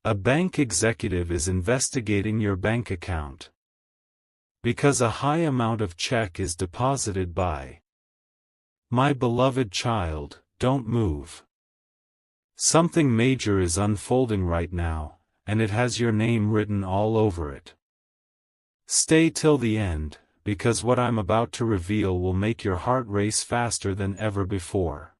A bank executive is investigating your bank account because a high amount of check is deposited by my beloved child. Don't move. Something major is unfolding right now, and it has your name written all over it. Stay till the end, because what I'm about to reveal will make your heart race faster than ever before.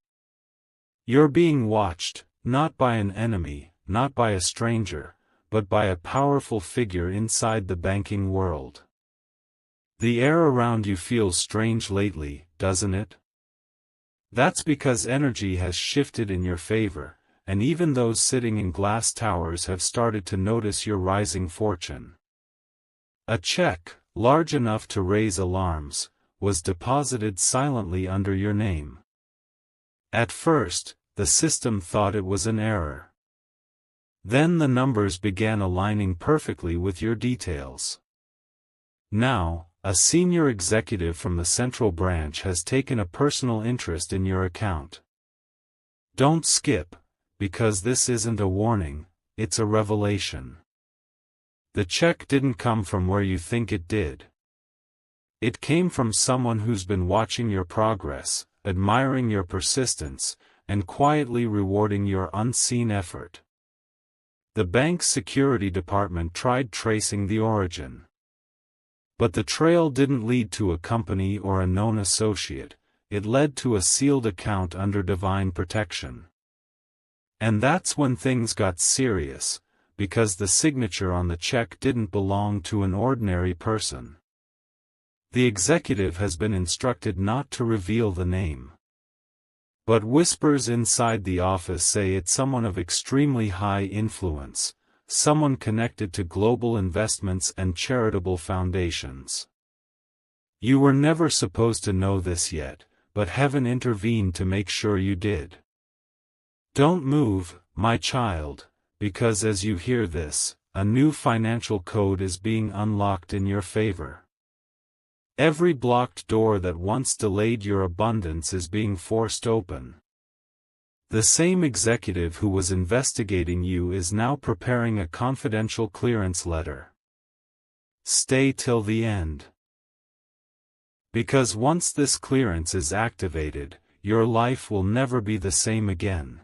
You're being watched, not by an enemy, not by a stranger, but by a powerful figure inside the banking world. The air around you feels strange lately, doesn't it? That's because energy has shifted in your favor, and even those sitting in glass towers have started to notice your rising fortune. A check, large enough to raise alarms, was deposited silently under your name. At first, the system thought it was an error. Then the numbers began aligning perfectly with your details. Now, a senior executive from the central branch has taken a personal interest in your account. Don't skip, because this isn't a warning, it's a revelation. The check didn't come from where you think it did. It came from someone who's been watching your progress, admiring your persistence, and quietly rewarding your unseen effort. The bank's security department tried tracing the origin. But the trail didn't lead to a company or a known associate, it led to a sealed account under divine protection. And that's when things got serious, because the signature on the check didn't belong to an ordinary person. The executive has been instructed not to reveal the name. But whispers inside the office say it's someone of extremely high influence, someone connected to global investments and charitable foundations. You were never supposed to know this yet, but heaven intervened to make sure you did. Don't move, my child, because as you hear this, a new financial code is being unlocked in your favor. Every blocked door that once delayed your abundance is being forced open. The same executive who was investigating you is now preparing a confidential clearance letter. Stay till the end. Because once this clearance is activated, your life will never be the same again.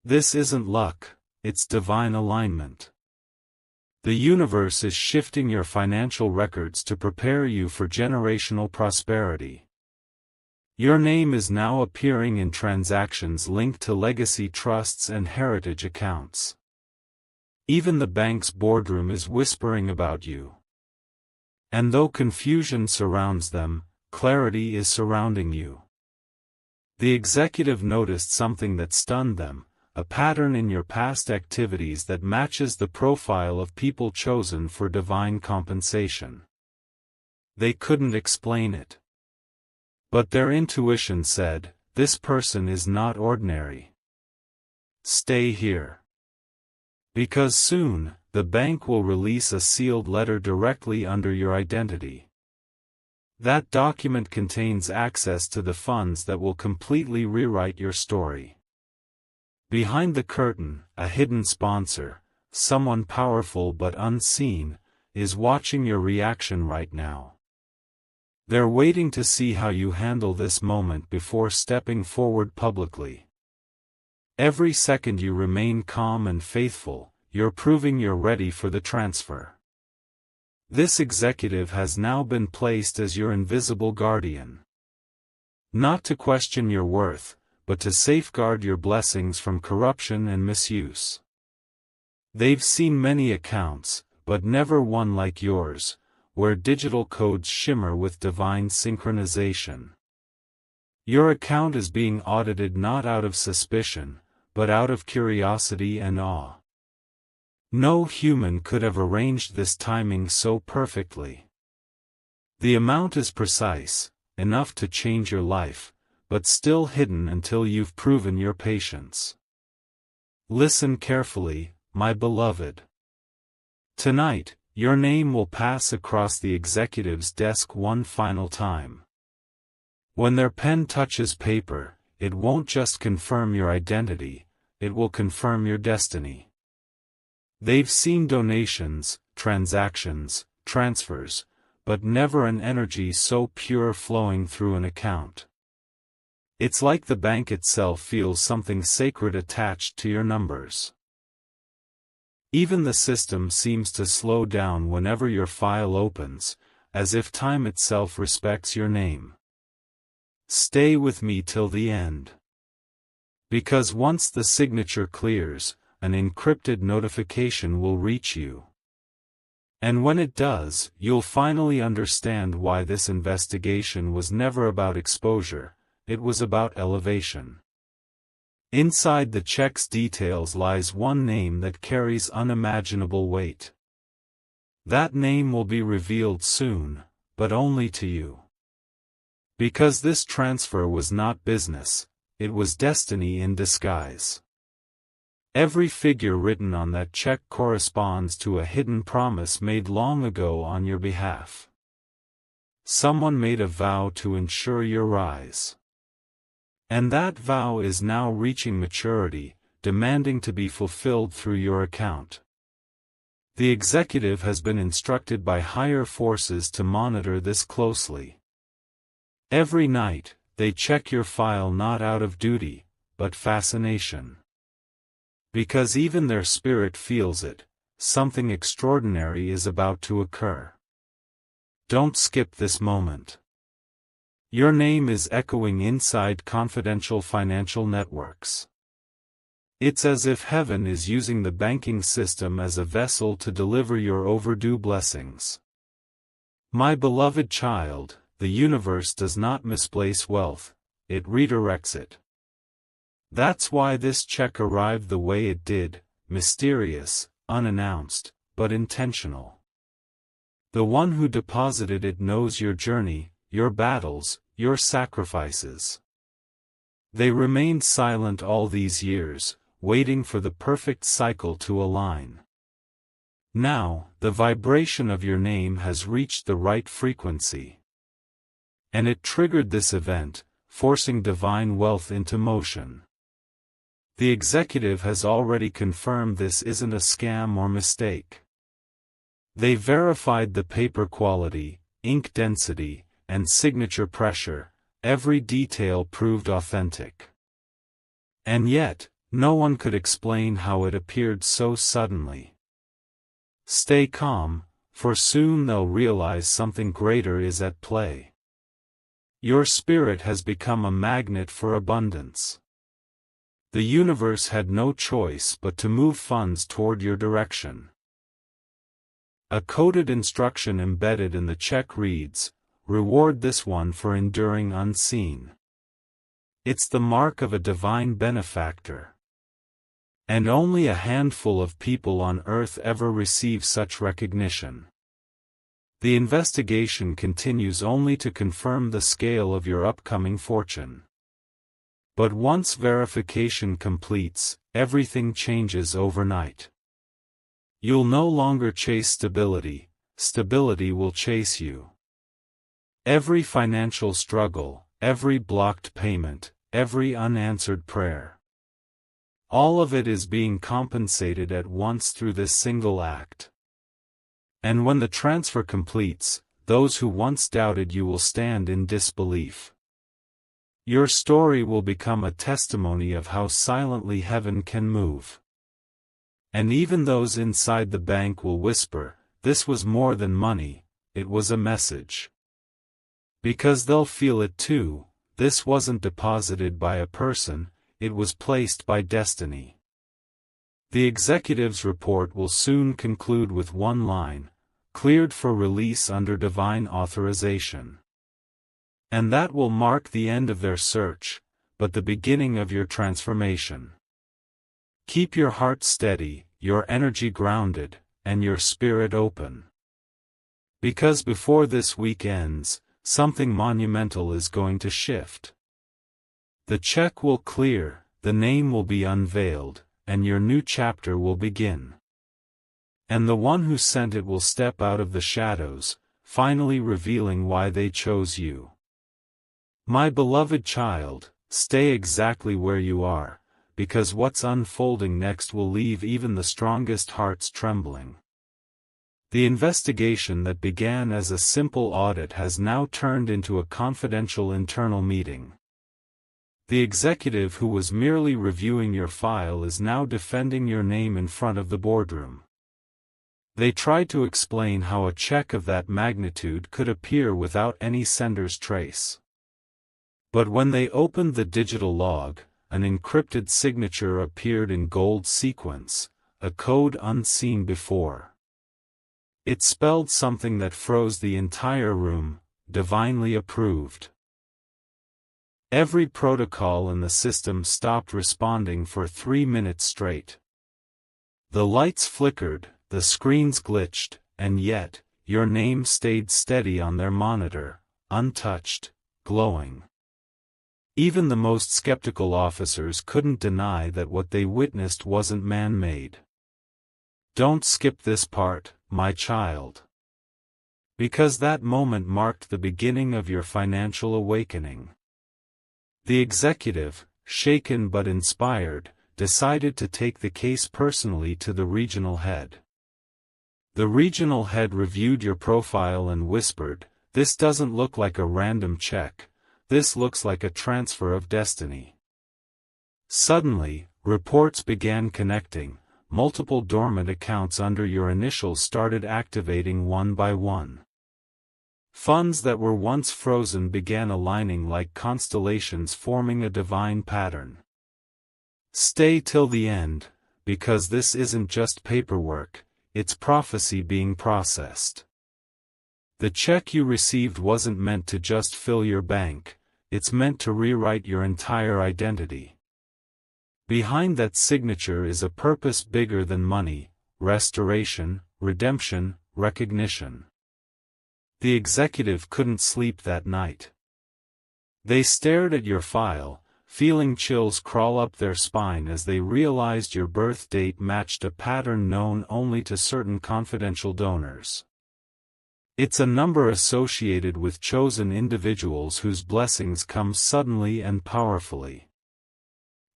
This isn't luck, it's divine alignment. The universe is shifting your financial records to prepare you for generational prosperity. Your name is now appearing in transactions linked to legacy trusts and heritage accounts. Even the bank's boardroom is whispering about you. And though confusion surrounds them, clarity is surrounding you. The executive noticed something that stunned them, a pattern in your past activities that matches the profile of people chosen for divine compensation. They couldn't explain it. But their intuition said, this person is not ordinary. Stay here. Because soon, the bank will release a sealed letter directly under your identity. That document contains access to the funds that will completely rewrite your story. Behind the curtain, a hidden sponsor, someone powerful but unseen, is watching your reaction right now. They're waiting to see how you handle this moment before stepping forward publicly. Every second you remain calm and faithful, you're proving you're ready for the transfer. This executive has now been placed as your invisible guardian. Not to question your worth, but to safeguard your blessings from corruption and misuse. They've seen many accounts, but never one like yours, where digital codes shimmer with divine synchronization. Your account is being audited not out of suspicion, but out of curiosity and awe. No human could have arranged this timing so perfectly. The amount is precise, enough to change your life, but still hidden until you've proven your patience. Listen carefully, my beloved. Tonight, your name will pass across the executive's desk one final time. When their pen touches paper, it won't just confirm your identity, it will confirm your destiny. They've seen donations, transactions, transfers, but never an energy so pure flowing through an account. It's like the bank itself feels something sacred attached to your numbers. Even the system seems to slow down whenever your file opens, as if time itself respects your name. Stay with me till the end. Because once the signature clears, an encrypted notification will reach you. And when it does, you'll finally understand why this investigation was never about exposure, it was about elevation. Inside the check's details lies one name that carries unimaginable weight. That name will be revealed soon, but only to you. Because this transfer was not business, it was destiny in disguise. Every figure written on that check corresponds to a hidden promise made long ago on your behalf. Someone made a vow to ensure your rise. And that vow is now reaching maturity, demanding to be fulfilled through your account. The executive has been instructed by higher forces to monitor this closely. Every night, they check your file not out of duty, but fascination. Because even their spirit feels it, something extraordinary is about to occur. Don't skip this moment. Your name is echoing inside confidential financial networks. It's as if heaven is using the banking system as a vessel to deliver your overdue blessings. My beloved child, the universe does not misplace wealth, it redirects it. That's why this check arrived the way it did, mysterious, unannounced, but intentional. The one who deposited it knows your journey, your battles, your sacrifices. They remained silent all these years, waiting for the perfect cycle to align. Now, the vibration of your name has reached the right frequency. And it triggered this event, forcing divine wealth into motion. The executive has already confirmed this isn't a scam or mistake. They verified the paper quality, ink density, and signature pressure, every detail proved authentic. And yet, no one could explain how it appeared so suddenly. Stay calm, for soon they'll realize something greater is at play. Your spirit has become a magnet for abundance. The universe had no choice but to move funds toward your direction. A coded instruction embedded in the check reads, "Reward this one for enduring unseen." It's the mark of a divine benefactor. And only a handful of people on earth ever receive such recognition. The investigation continues only to confirm the scale of your upcoming fortune. But once verification completes, everything changes overnight. You'll no longer chase stability, stability will chase you. Every financial struggle, every blocked payment, every unanswered prayer. All of it is being compensated at once through this single act. And when the transfer completes, those who once doubted you will stand in disbelief. Your story will become a testimony of how silently heaven can move. And even those inside the bank will whisper, "This was more than money, it was a message." Because they'll feel it too, this wasn't deposited by a person, it was placed by destiny. The executive's report will soon conclude with one line, "Cleared for release under divine authorization." And that will mark the end of their search, but the beginning of your transformation. Keep your heart steady, your energy grounded, and your spirit open. Because before this week ends, something monumental is going to shift. The check will clear, the name will be unveiled, and your new chapter will begin. And the one who sent it will step out of the shadows, finally revealing why they chose you. My beloved child, stay exactly where you are, because what's unfolding next will leave even the strongest hearts trembling. The investigation that began as a simple audit has now turned into a confidential internal meeting. The executive who was merely reviewing your file is now defending your name in front of the boardroom. They tried to explain how a check of that magnitude could appear without any sender's trace. But when they opened the digital log, an encrypted signature appeared in gold sequence, a code unseen before. It spelled something that froze the entire room: divinely approved. Every protocol in the system stopped responding for 3 minutes straight. The lights flickered, the screens glitched, and yet, your name stayed steady on their monitor, untouched, glowing. Even the most skeptical officers couldn't deny that what they witnessed wasn't man-made. Don't skip this part, my child. Because that moment marked the beginning of your financial awakening. The executive, shaken but inspired, decided to take the case personally to the regional head. The regional head reviewed your profile and whispered, "This doesn't look like a random check. This looks like a transfer of destiny." Suddenly, reports began connecting. Multiple dormant accounts under your initials started activating one by one. Funds that were once frozen began aligning like constellations, forming a divine pattern. Stay till the end, because this isn't just paperwork, it's prophecy being processed. The check you received wasn't meant to just fill your bank, it's meant to rewrite your entire identity. Behind that signature is a purpose bigger than money: restoration, redemption, recognition. The executive couldn't sleep that night. They stared at your file, feeling chills crawl up their spine as they realized your birth date matched a pattern known only to certain confidential donors. It's a number associated with chosen individuals whose blessings come suddenly and powerfully.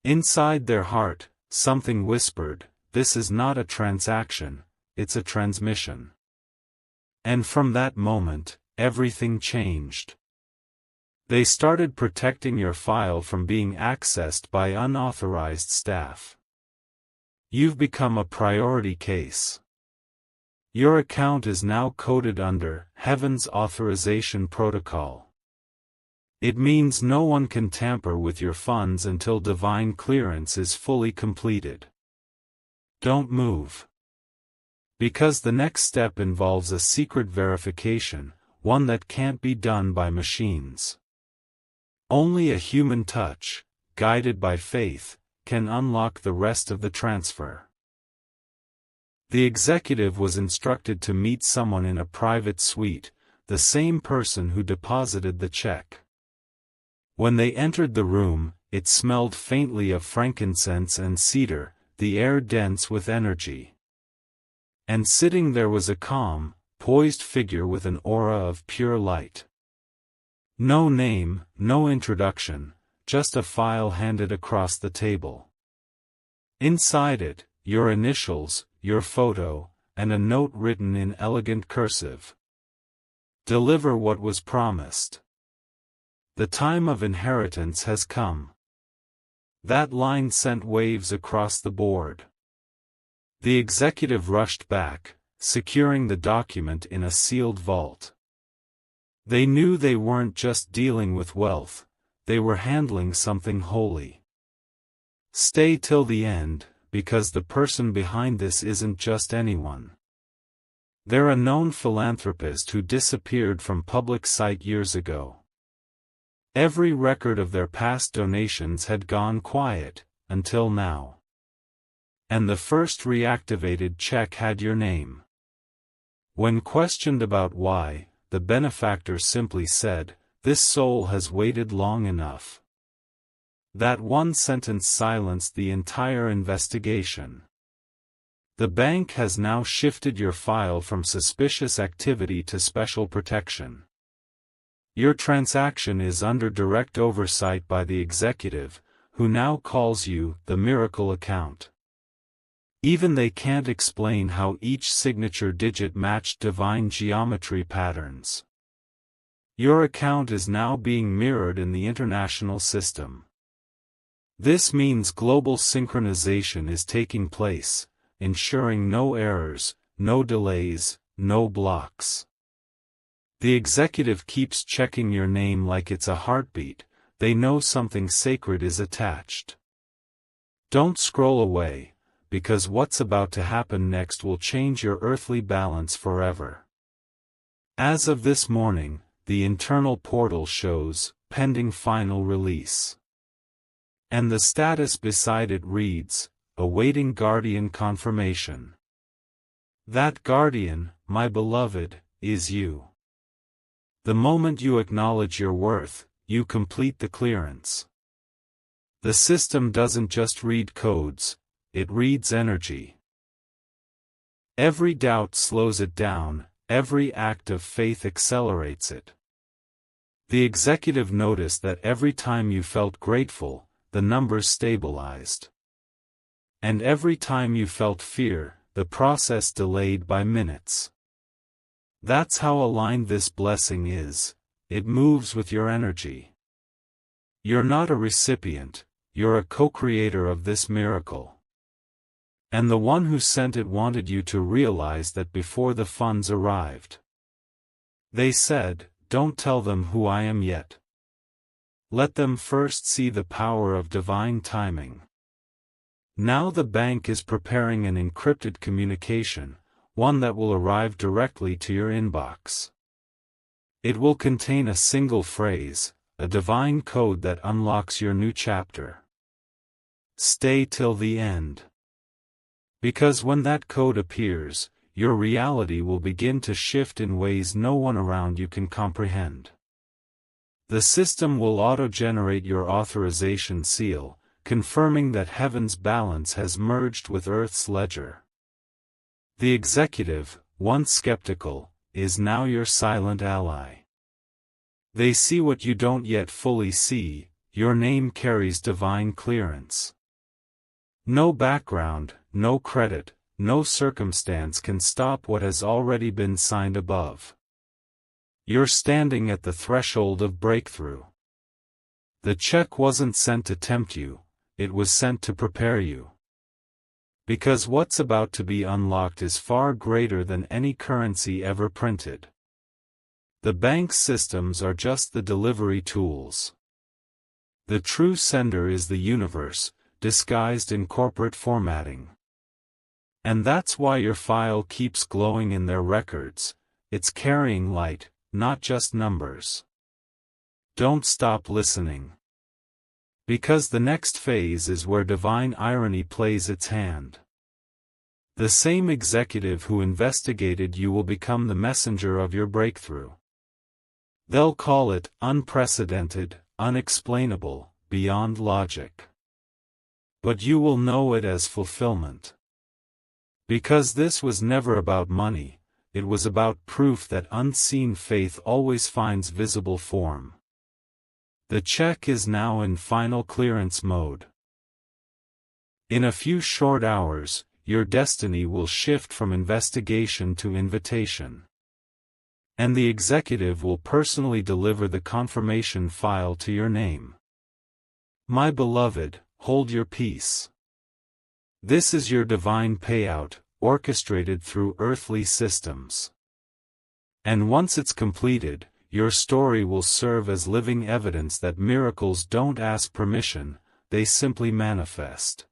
Inside their heart, something whispered, "This is not a transaction, it's a transmission." And from that moment, everything changed. They started protecting your file from being accessed by unauthorized staff. You've become a priority case. Your account is now coded under Heaven's Authorization Protocol. It means no one can tamper with your funds until divine clearance is fully completed. Don't move. Because the next step involves a secret verification, one that can't be done by machines. Only a human touch, guided by faith, can unlock the rest of the transfer. The executive was instructed to meet someone in a private suite, the same person who deposited the check. When they entered the room, it smelled faintly of frankincense and cedar, the air dense with energy. And sitting there was a calm, poised figure with an aura of pure light. No name, no introduction, just a file handed across the table. Inside it, your initials, your photo, and a note written in elegant cursive. Deliver what was promised. The time of inheritance has come. That line sent waves across the board. The executive rushed back, securing the document in a sealed vault. They knew they weren't just dealing with wealth, they were handling something holy. Stay till the end, because the person behind this isn't just anyone. They're a known philanthropist who disappeared from public sight years ago. Every record of their past donations had gone quiet, until now. And the first reactivated check had your name. When questioned about why, the benefactor simply said, "This soul has waited long enough." That one sentence silenced the entire investigation. The bank has now shifted your file from suspicious activity to special protection. Your transaction is under direct oversight by the executive, who now calls you the miracle account. Even they can't explain how each signature digit matched divine geometry patterns. Your account is now being mirrored in the international system. This means global synchronization is taking place, ensuring no errors, no delays, no blocks. The executive keeps checking your name like it's a heartbeat. They know something sacred is attached. Don't scroll away, because what's about to happen next will change your earthly balance forever. As of this morning, the internal portal shows, pending final release. And the status beside it reads, awaiting guardian confirmation. That guardian, my beloved, is you. The moment you acknowledge your worth, you complete the clearance. The system doesn't just read codes, it reads energy. Every doubt slows it down, every act of faith accelerates it. The executive noticed that every time you felt grateful, the numbers stabilized. And every time you felt fear, the process delayed by minutes. That's how aligned this blessing is. It moves with your energy. You're not a recipient, you're a co-creator of this miracle. And the one who sent it wanted you to realize that before the funds arrived. They said, don't tell them who I am yet. Let them first see the power of divine timing. Now the bank is preparing an encrypted communication, one that will arrive directly to your inbox. It will contain a single phrase, a divine code that unlocks your new chapter. Stay till the end. Because when that code appears, your reality will begin to shift in ways no one around you can comprehend. The system will auto-generate your authorization seal, confirming that heaven's balance has merged with Earth's ledger. The executive, once skeptical, is now your silent ally. They see what you don't yet fully see, your name carries divine clearance. No background, no credit, no circumstance can stop what has already been signed above. You're standing at the threshold of breakthrough. The check wasn't sent to tempt you, it was sent to prepare you. Because what's about to be unlocked is far greater than any currency ever printed. The bank's systems are just the delivery tools. The true sender is the universe, disguised in corporate formatting. And that's why your file keeps glowing in their records, it's carrying light, not just numbers. Don't stop listening. Because the next phase is where divine irony plays its hand. The same executive who investigated you will become the messenger of your breakthrough. They'll call it unprecedented, unexplainable, beyond logic. But you will know it as fulfillment. Because this was never about money, it was about proof that unseen faith always finds visible form. The check is now in final clearance mode. In a few short hours, your destiny will shift from investigation to invitation. And the executive will personally deliver the confirmation file to your name. My beloved, hold your peace. This is your divine payout, orchestrated through earthly systems. And once it's completed, your story will serve as living evidence that miracles don't ask permission, they simply manifest.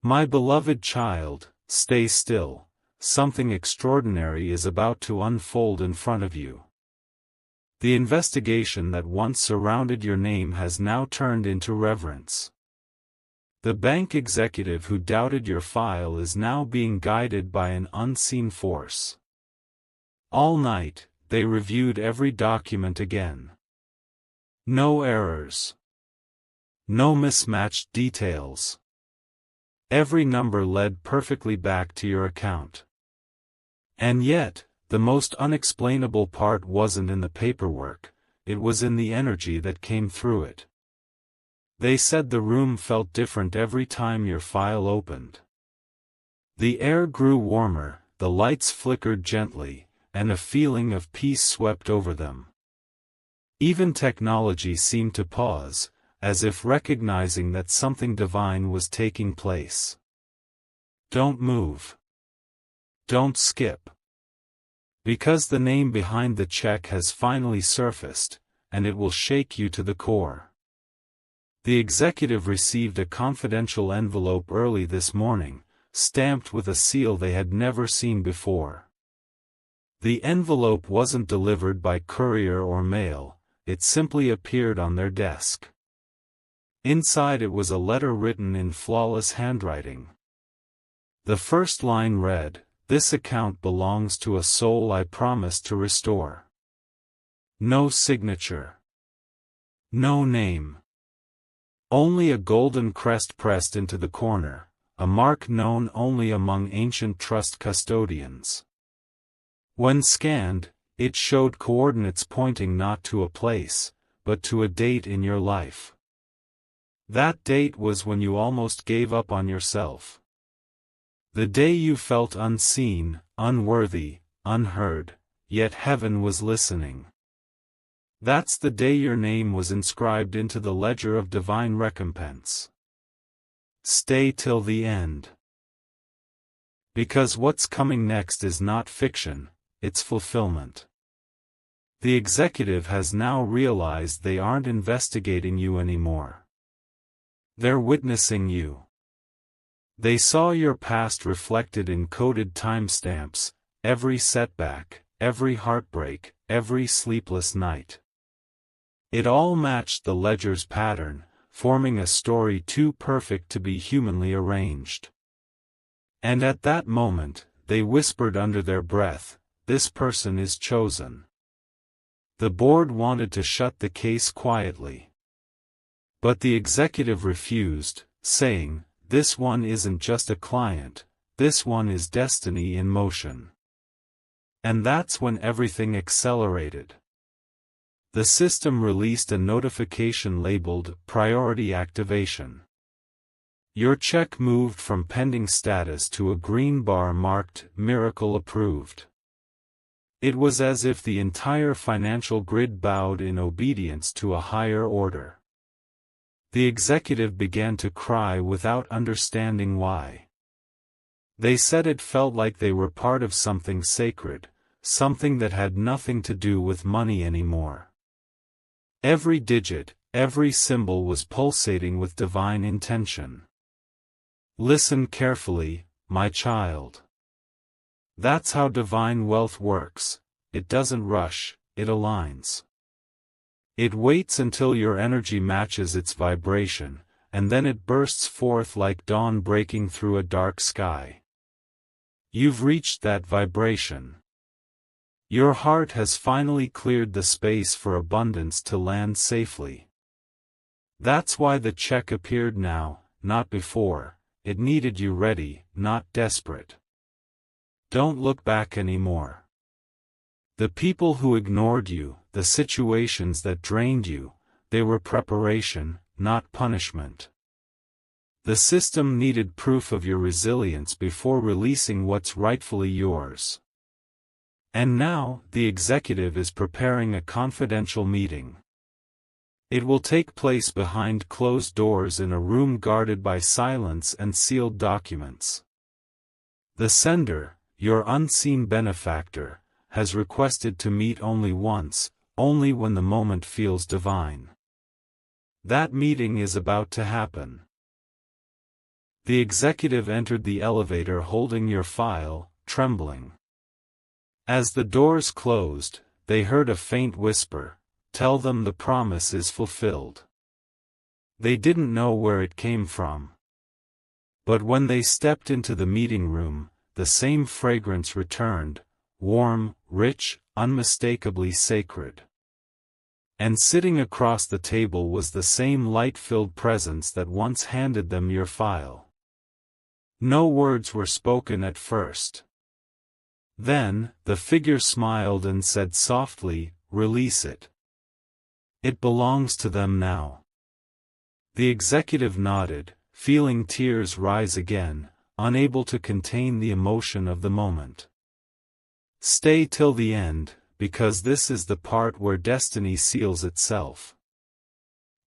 My beloved child, stay still, something extraordinary is about to unfold in front of you. The investigation that once surrounded your name has now turned into reverence. The bank executive who doubted your file is now being guided by an unseen force. All night, they reviewed every document again. No errors. No mismatched details. Every number led perfectly back to your account. And yet, the most unexplainable part wasn't in the paperwork, it was in the energy that came through it. They said the room felt different every time your file opened. The air grew warmer, the lights flickered gently, and a feeling of peace swept over them. Even technology seemed to pause, as if recognizing that something divine was taking place. Don't move. Don't skip. Because the name behind the check has finally surfaced, and it will shake you to the core. The executive received a confidential envelope early this morning, stamped with a seal they had never seen before. The envelope wasn't delivered by courier or mail, it simply appeared on their desk. Inside it was a letter written in flawless handwriting. The first line read, "This account belongs to a soul I promise to restore." No signature. No name. Only a golden crest pressed into the corner, a mark known only among ancient trust custodians. When scanned, it showed coordinates pointing not to a place, but to a date in your life. That date was when you almost gave up on yourself. The day you felt unseen, unworthy, unheard, yet heaven was listening. That's the day your name was inscribed into the ledger of divine recompense. Stay till the end. Because what's coming next is not fiction, it's fulfillment. The executive has now realized they aren't investigating you anymore. They're witnessing you. They saw your past reflected in coded timestamps, every setback, every heartbreak, every sleepless night. It all matched the ledger's pattern, forming a story too perfect to be humanly arranged. And at that moment, they whispered under their breath, "This person is chosen." The board wanted to shut the case quietly. But the executive refused, saying, "This one isn't just a client, this one is destiny in motion." And that's when everything accelerated. The system released a notification labeled Priority Activation. Your check moved from pending status to a green bar marked Miracle Approved. It was as if the entire financial grid bowed in obedience to a higher order. The executive began to cry without understanding why. They said it felt like they were part of something sacred, something that had nothing to do with money anymore. Every digit, every symbol was pulsating with divine intention. Listen carefully, my child. That's how divine wealth works. It doesn't rush, it aligns. It waits until your energy matches its vibration, and then it bursts forth like dawn breaking through a dark sky. You've reached that vibration. Your heart has finally cleared the space for abundance to land safely. That's why the check appeared now, not before. It needed you ready, not desperate. Don't look back anymore. The people who ignored you, the situations that drained you, they were preparation, not punishment. The system needed proof of your resilience before releasing what's rightfully yours. And now, the executive is preparing a confidential meeting. It will take place behind closed doors in a room guarded by silence and sealed documents. The sender, your unseen benefactor, has requested to meet only once, only when the moment feels divine. That meeting is about to happen. The executive entered the elevator holding your file, trembling. As the doors closed, they heard a faint whisper, "Tell them the promise is fulfilled." They didn't know where it came from. But when they stepped into the meeting room, the same fragrance returned, warm, rich, unmistakably sacred. And sitting across the table was the same light-filled presence that once handed them your file. No words were spoken at first. Then, the figure smiled and said softly, "Release it. It belongs to them now." The executive nodded, feeling tears rise again, unable to contain the emotion of the moment. Stay till the end, because this is the part where destiny seals itself.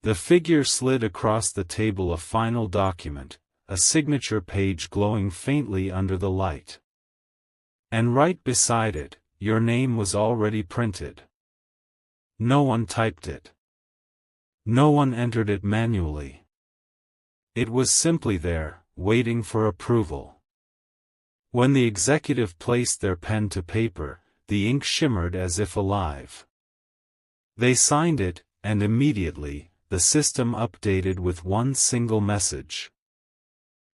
The figure slid across the table a final document, a signature page glowing faintly under the light. And right beside it, your name was already printed. No one typed it. No one entered it manually. It was simply there, waiting for approval. When the executive placed their pen to paper, the ink shimmered as if alive. They signed it, and immediately, the system updated with one single message.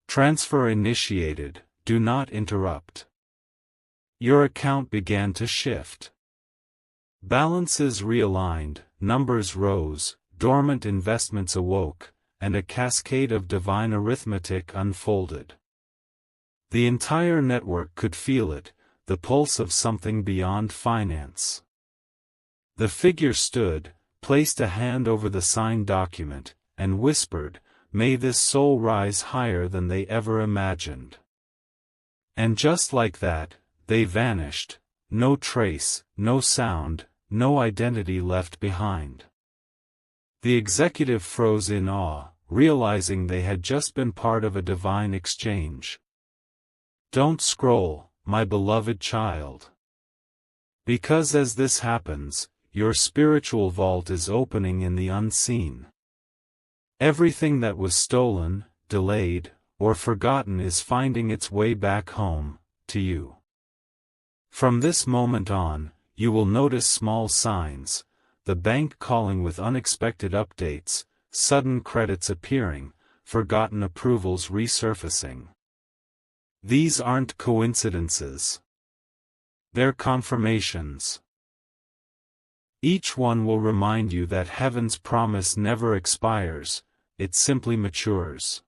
Transfer initiated, do not interrupt. Your account began to shift. Balances realigned, numbers rose, dormant investments awoke, and a cascade of divine arithmetic unfolded. The entire network could feel it, the pulse of something beyond finance. The figure stood, placed a hand over the signed document, and whispered, "May this soul rise higher than they ever imagined." And just like that, they vanished, no trace, no sound, no identity left behind. The executive froze in awe, realizing they had just been part of a divine exchange. Don't scroll, my beloved child. Because as this happens, your spiritual vault is opening in the unseen. Everything that was stolen, delayed, or forgotten is finding its way back home, to you. From this moment on, you will notice small signs, the bank calling with unexpected updates, sudden credits appearing, forgotten approvals resurfacing. These aren't coincidences. They're confirmations. Each one will remind you that heaven's promise never expires, it simply matures.